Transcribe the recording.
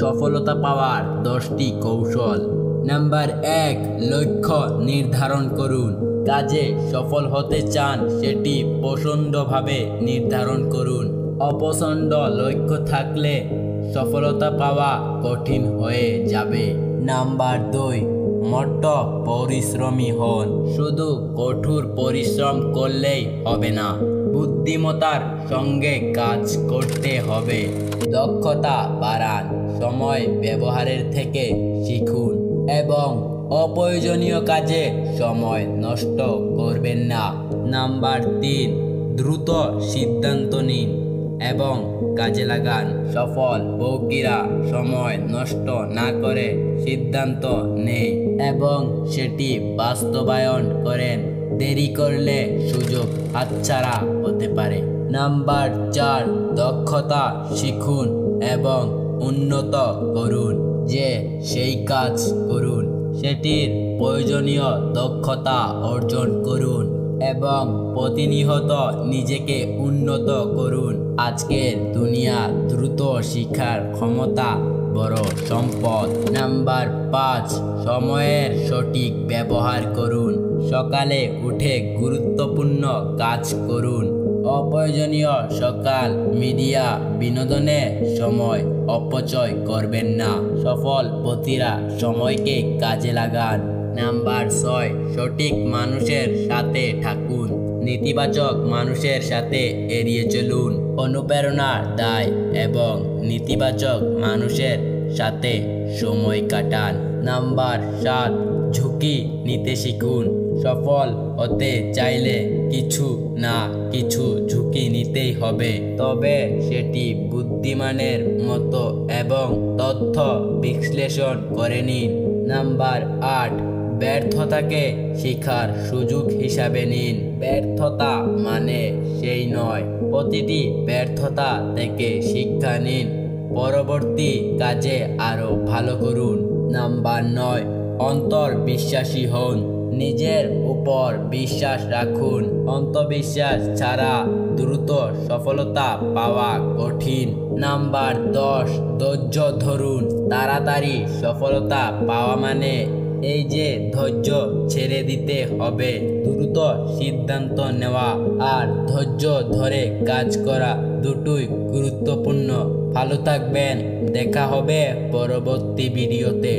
সফলতা পাওয়ার 10টি কৌশল। নাম্বার 1, লক্ষ্য নির্ধারণ করুন। কাজে সফল হতে চান সেটি প্রচণ্ডভাবে নির্ধারণ করুন। অপছন্দ লক্ষ্য থাকলে সফলতা পাওয়া কঠিন হয়ে যাবে। নাম্বার 2, মোট পরিশ্রমী হন। শুধু কঠোর পরিশ্রম করলেই হবে না, বুদ্ধিমত্তার সঙ্গে কাজ করতে হবে। দক্ষতা বাড়ান, সময় ব্যবহারের থেকে শিখুন এবং অপ্রয়োজনীয় কাজে সময় নষ্ট করবেন না। নাম্বার 3, দ্রুত সিদ্ধান্ত নিন এবং কাজে লাগান। সফল ব্যক্তিরা সময় নষ্ট না করে সিদ্ধান্ত নেয় এবং সেটি বাস্তবায়ন করেন। দেরি করলে সুযোগ হাতছাড়া হতে পারে। নাম্বার 4, দক্ষতা শিখুন এবং উন্নত করুন। যে সেই কাজ করুন, সেটির প্রয়োজনীয় দক্ষতা অর্জন করুন এবং প্রতিনিয়ত নিজেকে উন্নত করুন। আজকের দুনিয়া দ্রুত শিক্ষার ক্ষমতা বড় সম্পদ। নাম্বার 5, সময়ের সঠিক ব্যবহার করুন। সকালে উঠে গুরুত্বপূর্ণ কাজ করুন। অপ্রয়োজনীয় সোশ্যাল মিডিয়া বিনোদনে সময় অপচয় করবেন না। সফল ব্যক্তিরা সময়কে কাজে লাগান। নাম্বার 6, সঠিক মানুষের সাথে থাকুন। নেতিবাচক মানুষের সাথে এড়িয়ে চলুন। অনুপ্রেরণা দেয় এবং নেতিবাচক মানুষের সাথে সময় কাটান। নাম্বার 7, ঝুঁকি নিতে শিখুন। সফল হতে চাইলে কিছু না কিছু ঝুঁকি নিতেই হবে, তবে সেটি বুদ্ধিমানের মতো এবং তথ্য বিশ্লেষণ করে নিন। নাম্বার 8, ব্যর্থতাকে শেখার সুযোগ হিসাবে নিন। ব্যর্থতা মানে সেই নয়, প্রতিটি ব্যর্থতা থেকে শিক্ষা নিন। পরবর্তী কাজে আরো ভালো করুন। নাম্বার 9, অন্তর্বিশ্বাসী হন। নিজের উপর বিশ্বাস রাখুন। আত্মবিশ্বাস ছাড়া দ্রুত সফলতা পাওয়া কঠিন। নাম্বার 10, ধৈর্য ধরুন। তাড়াতাড়ি সফলতা পাওয়া মানে এই যে ধৈর্য ছেড়ে দিতে হবে। দ্রুত সিদ্ধান্ত নেওয়া আর ধৈর্য ধরে কাজ করা দুটোই গুরুত্বপূর্ণ। ভালো থাকবেন, দেখা হবে পরবর্তী ভিডিওতে।